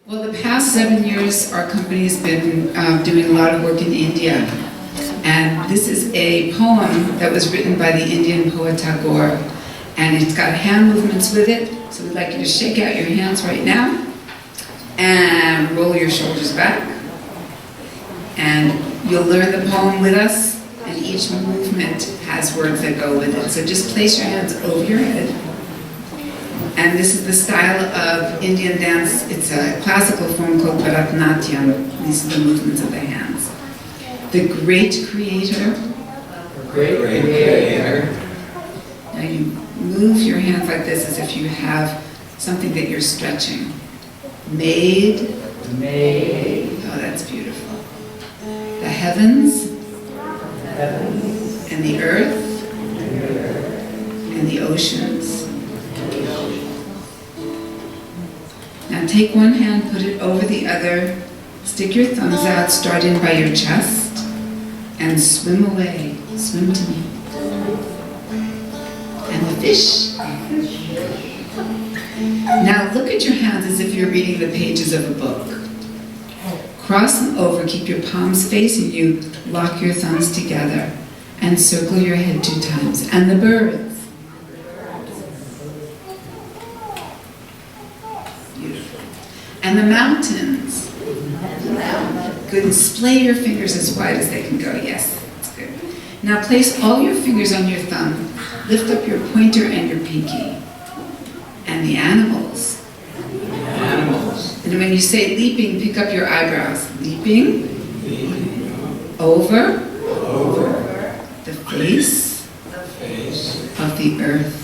Well, the past 7 years, our company's been doing a lot of work in India. And this is a poem that was written by the Indian poet Tagore. And it's got hand movements with it. So we'd like you to shake out your hands right now. And roll your shoulders back. And you'll learn the poem with us. And each movement has words that go with it. So just place your hands over your head. And this is the style of Indian dance. It's a classical form called Bharatanatyam. These are the movements of the hands. The great creator. Great creator. Now you move your hands like this as if you have something that you're stretching. Made. Oh, that's beautiful. The heavens. And the earth. And the oceans. Now take one hand, put it over the other, stick your thumbs out, starting by your chest, and swim away. Swim to me. And the fish. Now look at your hands as if you're reading the pages of a book. Cross them over, keep your palms facing you, lock your thumbs together, and circle your head 2 times. And the birds. And the mountains. Good. Splay your fingers as wide as they can go. Yes, that's good. Now place all your fingers on your thumb. Lift up your pointer and your pinky. And the animals. And when you say leaping, pick up your eyebrows. Leaping. Over. The face of the earth.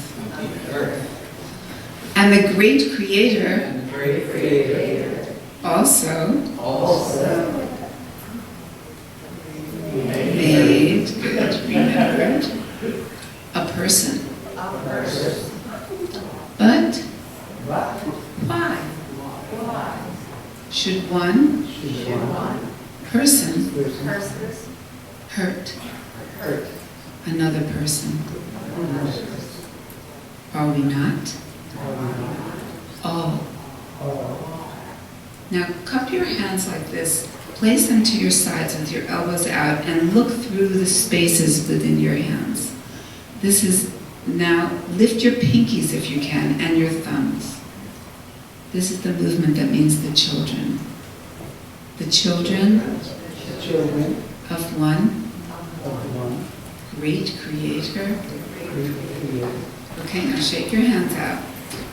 And the great creator. Also made, good, remembered, a person. But why should one person hurt another person? Are we not? All. Now cup your hands like this, place them to your sides with your elbows out, and look through the spaces within your hands. This is, now lift your pinkies if you can, and your thumbs. This is the movement that means the children. The children of one great creator. Okay, now shake your hands out.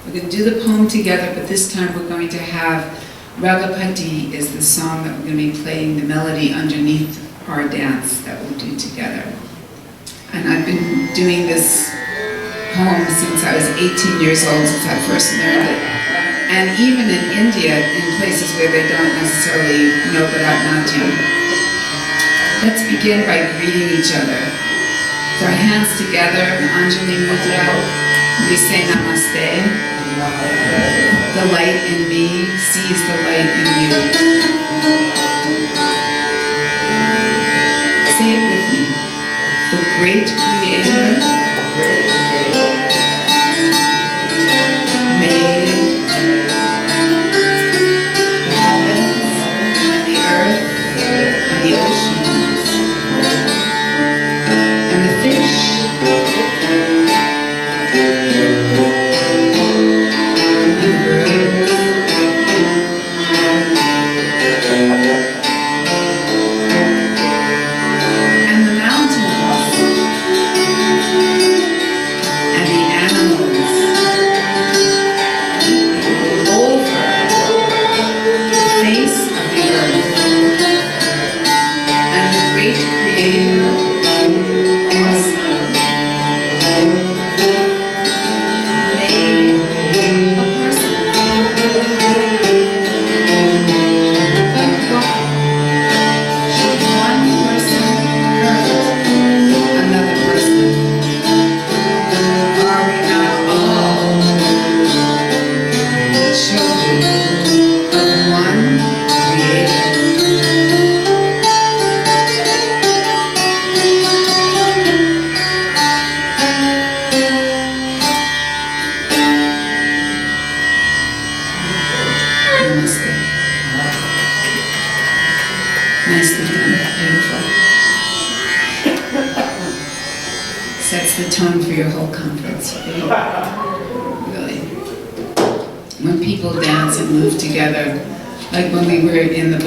We're going to do the poem together, but this time we're going to have Ragapati is the song that we're going to be playing the melody underneath our dance that we'll do together. And I've been doing this poem since I was 18 years old, since I first learned it. And even in India, in places where they don't necessarily know Bharatanatyam. Let's begin by greeting each other. With our hands together, Anjali Mudra, we say Namaste. The light in me sees the light in you. Say it with me. The great creator made the heavens and the earth and the oceans and the fish. Beautiful. Sets the tone for your whole conference. Really. When people dance and move together, like when we were in the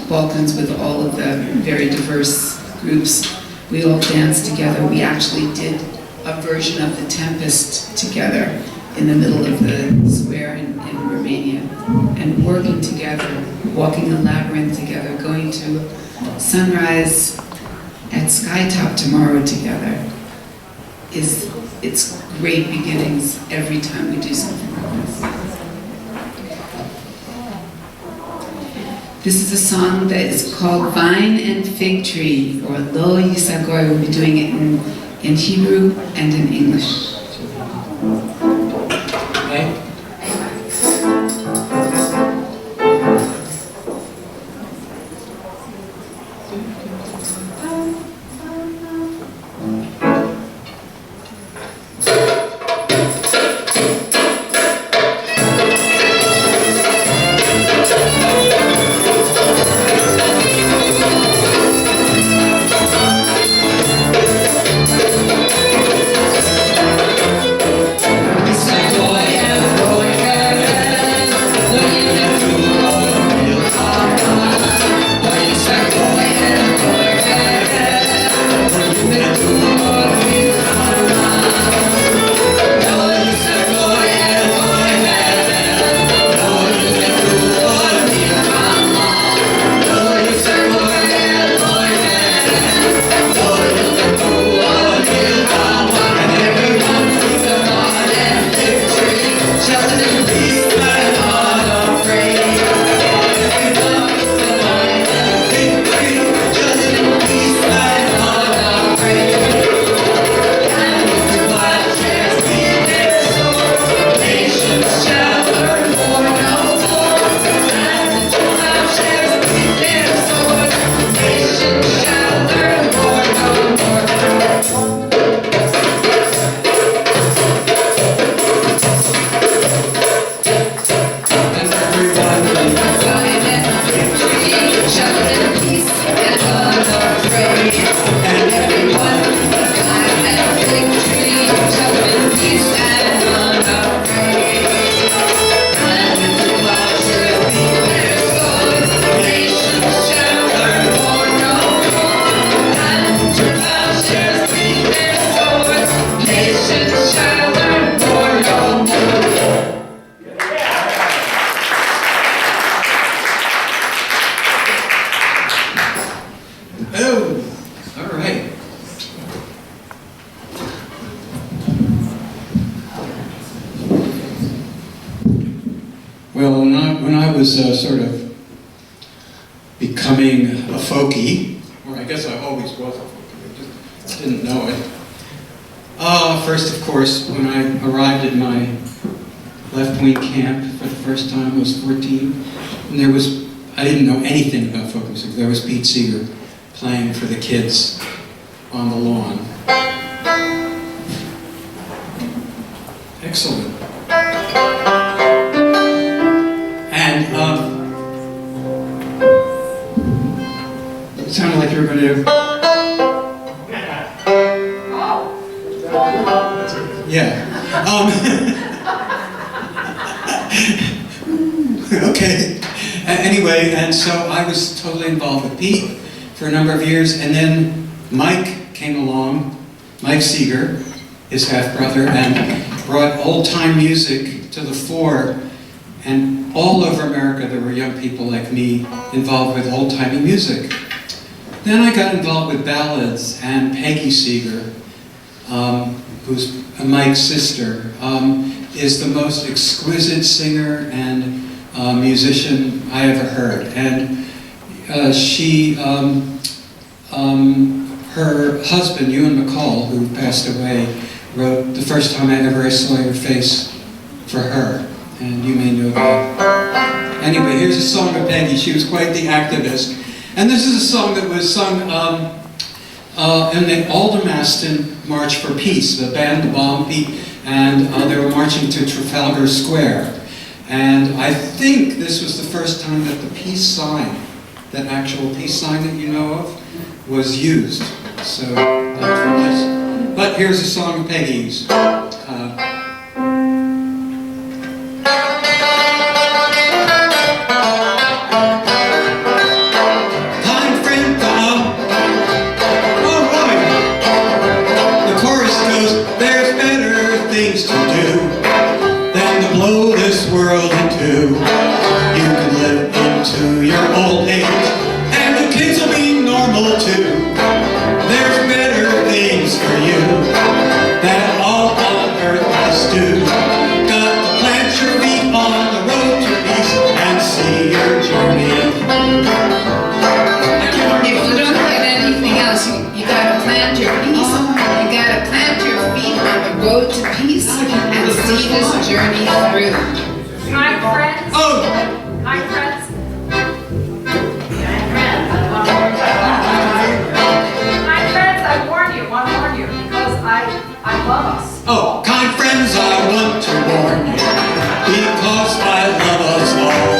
Balkans with all of the very diverse groups, we all danced together. We actually did a version of the Tempest together in the middle of the square in Romania, and working together, walking a labyrinth together, going to sunrise at Skytop tomorrow together. It's great beginnings every time we do something like this. This is a song that is called Vine and Fig Tree, or Lo Yisagoi. We'll be doing it in Hebrew and in English. Okay. Well, when I was sort of becoming a folkie, or I guess I always was a folkie, I just didn't know it. First, of course, when I arrived at my left-wing camp for the first time, I was 14, and I didn't know anything about folk music. There was Pete Seeger playing for the kids on the lawn. Excellent. And it sounded like you were going to... Yeah. Okay. Anyway, and so I was totally involved with Pete for a number of years, and then Mike came along, Mike Seeger, his half-brother, and brought old-time music to the fore. And all over America, there were young people like me involved with old-timey music. Then I got involved with ballads, and Peggy Seeger, who's Mike's sister, is the most exquisite singer and musician I ever heard. And her husband, Ewan McCall, who passed away, wrote The First Time I Ever Saw Your Face for her. And you may know that. Anyway, here's a song of Peggy. She was quite the activist. And this is a song that was sung in the Aldermaston March for Peace. The band, the Bomb Beat, and they were marching to Trafalgar Square. And I think this was the first time that the peace sign that actual peace sign that you know of, was used. So that's from this. But here's a song of Peggy's. World into. You can live into your old age, and the kids will be normal too. There's better things for you that all on earth must do. Got to plant your feet on the road to peace and see your journey. If you don't get anything else, you gotta plant your peace. You gotta plant your feet on the road to peace and see this journey through. Hi, friends. Oh! Hi, friends. Hi, friends. I warn you, because I love us. Oh, kind friends, I want to warn you, because I love us all.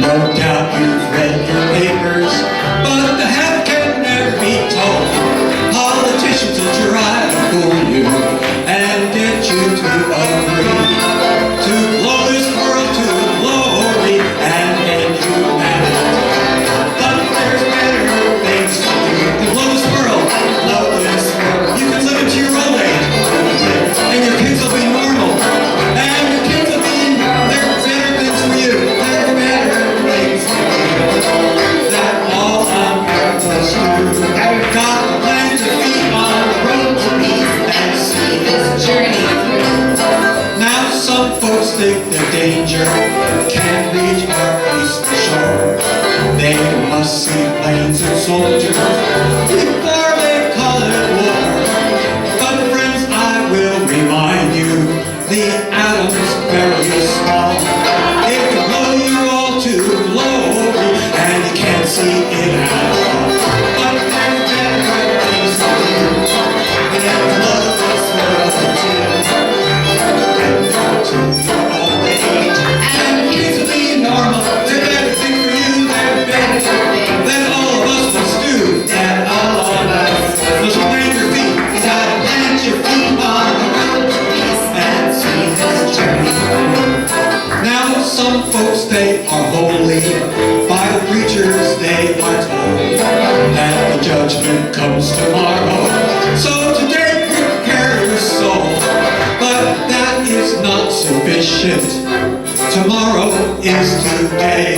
No doubt you've read your papers, but the half can never be told. Politicians will try to fool you and get you to agree to blow this world to glory and end humanity. But there's better things to do than blow this world, blow this world. You can live into your old age, and your kids will be normal, and your kids will be, there's better things for you, there's better things for you, that all on earth must do. Got to plant your feet on the road to peace and see this journey through. Now some folks think the danger can't reach our peaceful shore. They must see planes and soldiers before they call it war. But friends, I will remind you, the atom's very small. It can blow you all to glory, and you can't see it at all. But there's better things to do than blow this world to your old age. And the kids will be normal. They're better thing for you. They're better than all of us must do. That all of us must plant your feet. You gotta plant your feet on the road to peace and see this journey through. Now some folks, they are holy. By the preachers they are told that the judgment comes tomorrow. So today prepare your soul. But that is not sufficient. Tomorrow is today.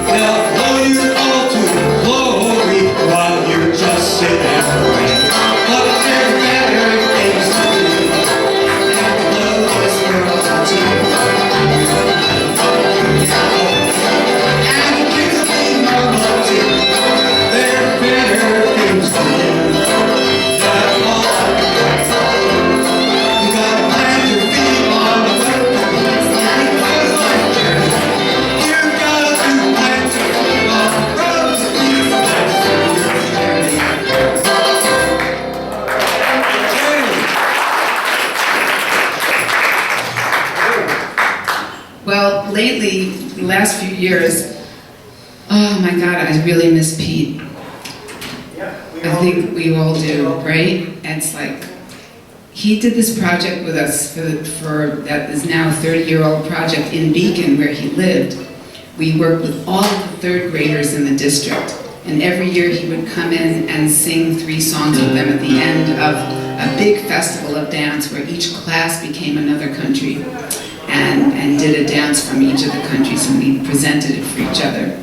They'll blow you all to glory while you just sit and wait. But there's better things to do than blow this world to. And the kids will be normal too. There are better things to do. That all you gotta plant your feet on the road to peace and cause life journey. You gotta plant your feet on the road to peace and see your journey. Well, lately, the last few years, oh my God, I really miss Pete. I think we all do, right? It's like, he did this project with us for that is now a 30-year-old project in Beacon where he lived. We worked with all of the third graders in the district. And every year he would come in and sing 3 songs with them at the end of a big festival of dance where each class became another country and did a dance from each of the countries, and we presented it for each other.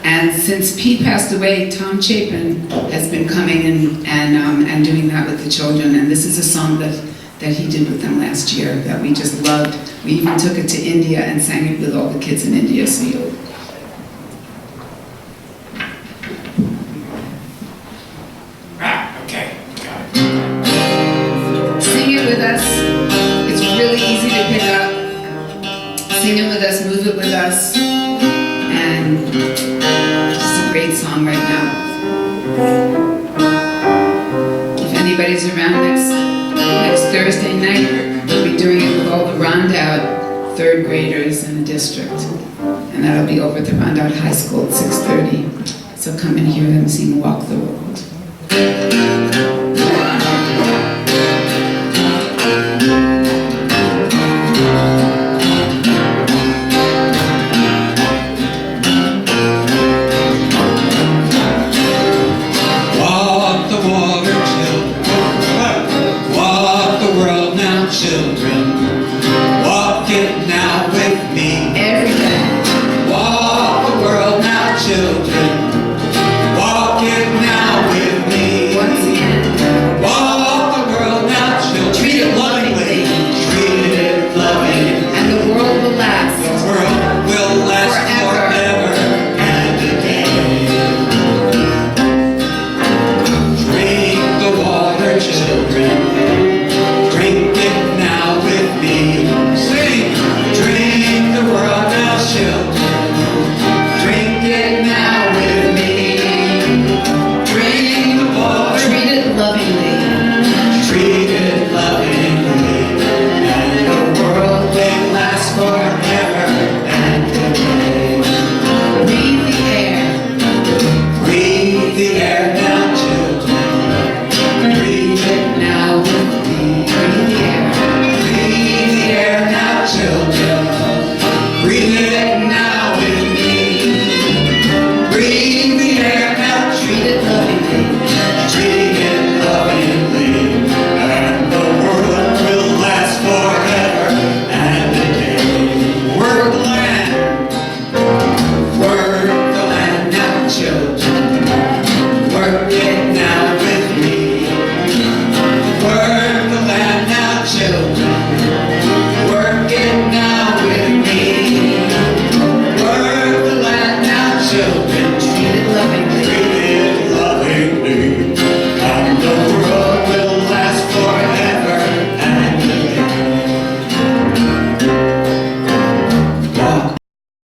And since Pete passed away, Tom Chapin has been coming in and doing that with the children. And this is a song that he did with them last year that we just loved. We even took it to India and sang it with all the kids in India. So you'll Okay, got it. sing it with us. It's really easy to pick up. Sing it with us, move it with us, and just a great song right now. If anybody's around next Thursday night, we'll be doing it with all the Rondout third graders in the district, and that'll be over at the Rondout High School at 6:30. So come and hear them sing Walk the World.